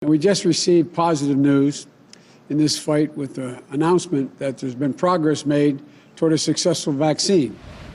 And we just received positive news in this fight with the announcement that there's been progress made toward a successful vaccine.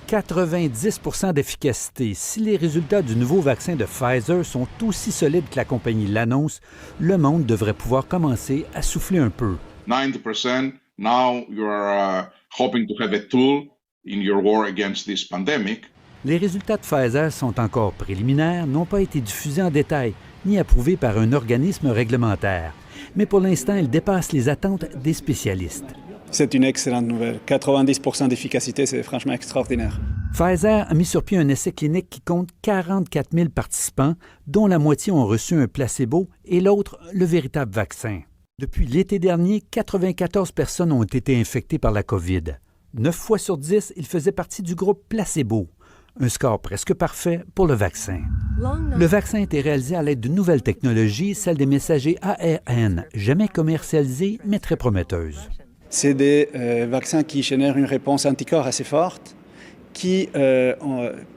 90% d'efficacité. Si les résultats du nouveau vaccin de Pfizer sont aussi solides que la compagnie l'annonce, le monde devrait pouvoir commencer à souffler un peu. 90%, now you are hoping to have a tool in your war against this pandemic. Les résultats de Pfizer sont encore préliminaires, n'ont pas été diffusés en détail, ni approuvés par un organisme réglementaire. Mais pour l'instant, ils dépassent les attentes des spécialistes. C'est une excellente nouvelle. 90% d'efficacité, c'est franchement extraordinaire. Pfizer a mis sur pied un essai clinique qui compte 44 000 participants, dont la moitié ont reçu un placebo et l'autre le véritable vaccin. Depuis l'été dernier, 94 personnes ont été infectées par la COVID. 9 fois sur 10, ils faisaient partie du groupe placebo. Un score presque parfait pour le vaccin. Le vaccin a été réalisé à l'aide d'une nouvelle technologie, celle des messagers ARN, jamais commercialisée, mais très prometteuse. C'est des vaccins qui génèrent une réponse anticorps assez forte, qui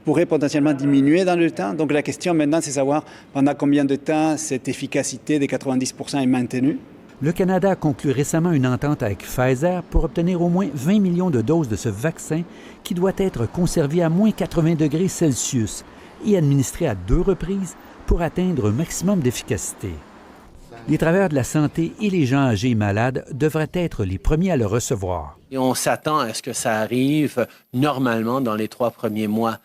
pourrait potentiellement diminuer dans le temps. Donc la question maintenant, c'est de savoir pendant combien de temps cette efficacité des 90% est maintenue. Le Canada a conclu récemment une entente avec Pfizer pour obtenir au moins 20 millions de doses de ce vaccin qui doit être conservé à moins 80 degrés Celsius et administré à 2 reprises pour atteindre un maximum d'efficacité. Les travailleurs de la santé et les gens âgés et malades devraient être les premiers à le recevoir. Et on s'attend à ce que ça arrive normalement dans les 3 premiers mois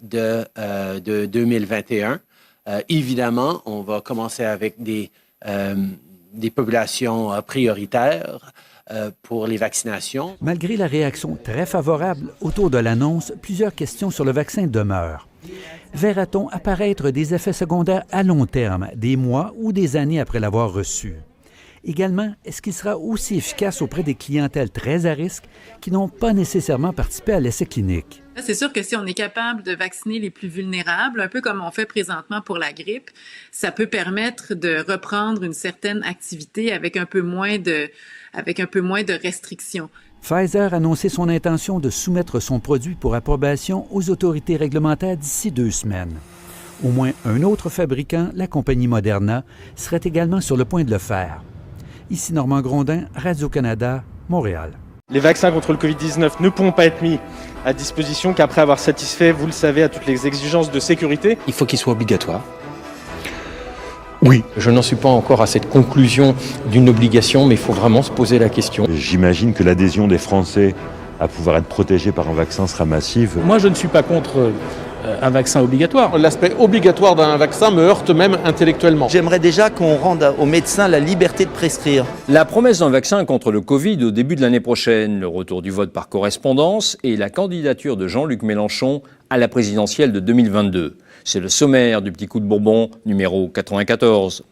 de 2021. Évidemment, on va commencer avec des populations prioritaires pour les vaccinations. Malgré la réaction très favorable autour de l'annonce, plusieurs questions sur le vaccin demeurent. Verra-t-on apparaître des effets secondaires à long terme, des mois ou des années après l'avoir reçu? Également, est-ce qu'il sera aussi efficace auprès des clientèles très à risque qui n'ont pas nécessairement participé à l'essai clinique? C'est sûr que si on est capable de vacciner les plus vulnérables, un peu comme on fait présentement pour la grippe, ça peut permettre de reprendre une certaine activité avec un peu moins de restrictions. Pfizer a annoncé son intention de soumettre son produit pour approbation aux autorités réglementaires d'ici 2 semaines. Au moins un autre fabricant, la compagnie Moderna, serait également sur le point de le faire. Ici Normand Grondin, Radio-Canada, Montréal. Les vaccins contre le Covid-19 ne pourront pas être mis à disposition qu'après avoir satisfait, vous le savez, à toutes les exigences de sécurité. Il faut qu'ils soient obligatoires. Oui. Je n'en suis pas encore à cette conclusion d'une obligation, mais il faut vraiment se poser la question. J'imagine que l'adhésion des Français à pouvoir être protégés par un vaccin sera massive. Moi, je ne suis pas contre un vaccin obligatoire. L'aspect obligatoire d'un vaccin me heurte même intellectuellement. J'aimerais déjà qu'on rende aux médecins la liberté de prescrire. La promesse d'un vaccin contre le Covid au début de l'année prochaine, le retour du vote par correspondance et la candidature de Jean-Luc Mélenchon à la présidentielle de 2022. C'est le sommaire du Petit Coup de Bourbon, numéro 94.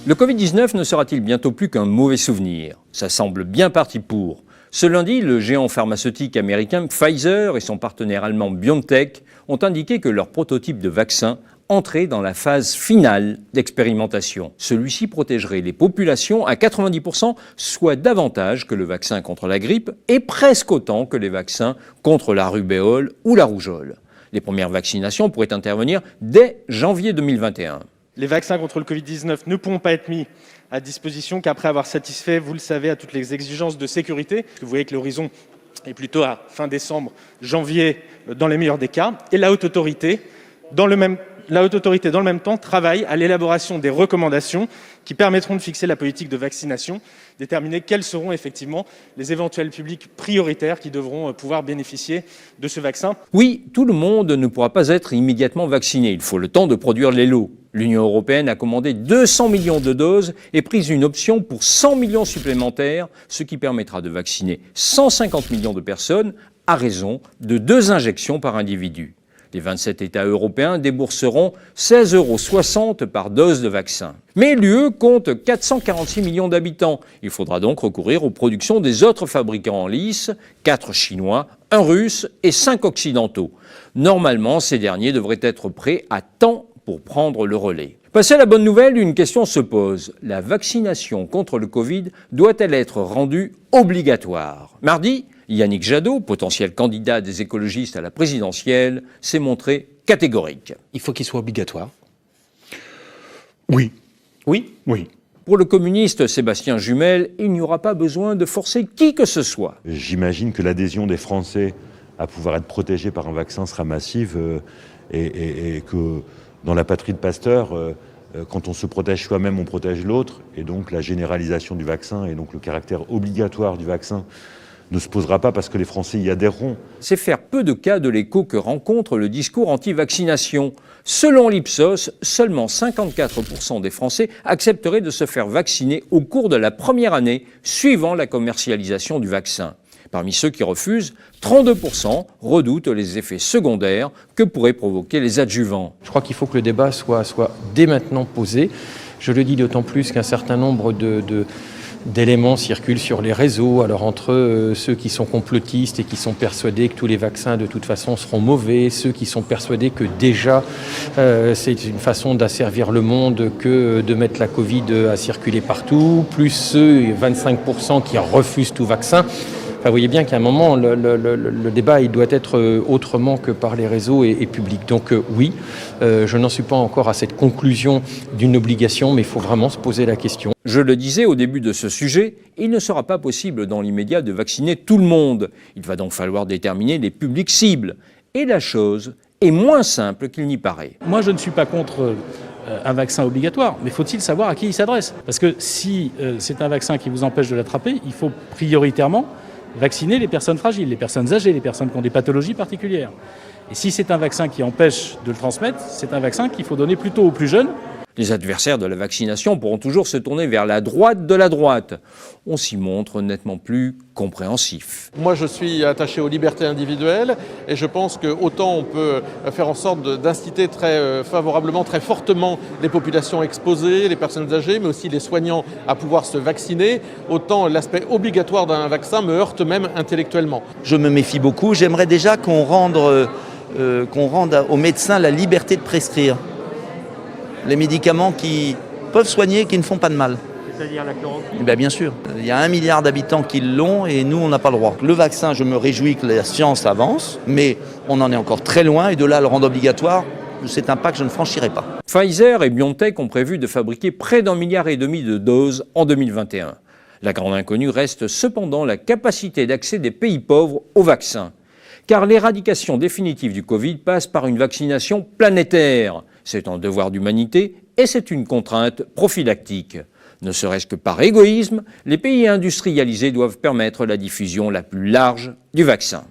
Le Covid-19 ne sera-t-il bientôt plus qu'un mauvais souvenir? Ça semble bien parti pour. Ce lundi, le géant pharmaceutique américain Pfizer et son partenaire allemand BioNTech ont indiqué que leur prototype de vaccin entrait dans la phase finale d'expérimentation. Celui-ci protégerait les populations à 90%, soit davantage que le vaccin contre la grippe et presque autant que les vaccins contre la rubéole ou la rougeole. Les premières vaccinations pourraient intervenir dès janvier 2021. Les vaccins contre le Covid-19 ne pourront pas être mis à disposition qu'après avoir satisfait, vous le savez, à toutes les exigences de sécurité. Vous voyez que l'horizon est plutôt à fin décembre, janvier, dans les meilleurs des cas. Et la Haute Autorité, dans le même temps, travaille à l'élaboration des recommandations qui permettront de fixer la politique de vaccination, déterminer quels seront effectivement les éventuels publics prioritaires qui devront pouvoir bénéficier de ce vaccin. Oui, tout le monde ne pourra pas être immédiatement vacciné. Il faut le temps de produire les lots. L'Union européenne a commandé 200 millions de doses et pris une option pour 100 millions supplémentaires, ce qui permettra de vacciner 150 millions de personnes à raison de 2 injections par individu. Les 27 États européens débourseront 16,60 € par dose de vaccin. Mais l'UE compte 446 millions d'habitants. Il faudra donc recourir aux productions des autres fabricants en lice, 4 chinois, 1 russe et 5 occidentaux. Normalement, ces derniers devraient être prêts à temps pour prendre le relais. Passé à la bonne nouvelle, une question se pose. La vaccination contre le Covid doit-elle être rendue obligatoire? Mardi, Yannick Jadot, potentiel candidat des écologistes à la présidentielle, s'est montré catégorique. Il faut qu'il soit obligatoire. Oui. Oui. Oui. Pour le communiste Sébastien Jumel, il n'y aura pas besoin de forcer qui que ce soit. J'imagine que l'adhésion des Français à pouvoir être protégés par un vaccin sera massive et que dans la patrie de Pasteur, quand on se protège soi-même, on protège l'autre. Et donc la généralisation du vaccin et donc le caractère obligatoire du vaccin ne se posera pas parce que les Français y adhéreront. C'est faire peu de cas de l'écho que rencontre le discours anti-vaccination. Selon l'Ipsos, seulement 54% des Français accepteraient de se faire vacciner au cours de la première année suivant la commercialisation du vaccin. Parmi ceux qui refusent, 32% redoutent les effets secondaires que pourraient provoquer les adjuvants. Je crois qu'il faut que le débat soit dès maintenant posé. Je le dis d'autant plus qu'un certain nombre d'éléments circulent sur les réseaux. Alors entre ceux qui sont complotistes et qui sont persuadés que tous les vaccins de toute façon seront mauvais, ceux qui sont persuadés que déjà c'est une façon d'asservir le monde que de mettre la Covid à circuler partout, plus ceux 25% qui refusent tout vaccin. Enfin, vous voyez bien qu'à un moment, le débat il doit être autrement que par les réseaux et public. Donc oui, je n'en suis pas encore à cette conclusion d'une obligation, mais il faut vraiment se poser la question. Je le disais au début de ce sujet, il ne sera pas possible dans l'immédiat de vacciner tout le monde. Il va donc falloir déterminer les publics cibles. Et la chose est moins simple qu'il n'y paraît. Moi, je ne suis pas contre un vaccin obligatoire, mais faut-il savoir à qui il s'adresse? Parce que si c'est un vaccin qui vous empêche de l'attraper, il faut prioritairement vacciner les personnes fragiles, les personnes âgées, les personnes qui ont des pathologies particulières. Et si c'est un vaccin qui empêche de le transmettre, c'est un vaccin qu'il faut donner plutôt aux plus jeunes. Les adversaires de la vaccination pourront toujours se tourner vers la droite de la droite. On s'y montre nettement plus compréhensif. Moi, je suis attaché aux libertés individuelles et je pense que autant on peut faire en sorte d'inciter très favorablement, très fortement les populations exposées, les personnes âgées, mais aussi les soignants à pouvoir se vacciner, autant l'aspect obligatoire d'un vaccin me heurte même intellectuellement. Je me méfie beaucoup. J'aimerais déjà qu'on rende aux médecins la liberté de prescrire les médicaments qui peuvent soigner et qui ne font pas de mal. C'est-à-dire la chloroquine ? Bien sûr. Il y a 1 milliard d'habitants qui l'ont et nous, on n'a pas le droit. Le vaccin, je me réjouis que la science avance, mais on en est encore très loin et de là, le rendre obligatoire, c'est un pas que je ne franchirai pas. Pfizer et BioNTech ont prévu de fabriquer près d'1,5 milliard de doses en 2021. La grande inconnue reste cependant la capacité d'accès des pays pauvres au vaccin. Car l'éradication définitive du Covid passe par une vaccination planétaire. C'est un devoir d'humanité et c'est une contrainte prophylactique. Ne serait-ce que par égoïsme, les pays industrialisés doivent permettre la diffusion la plus large du vaccin.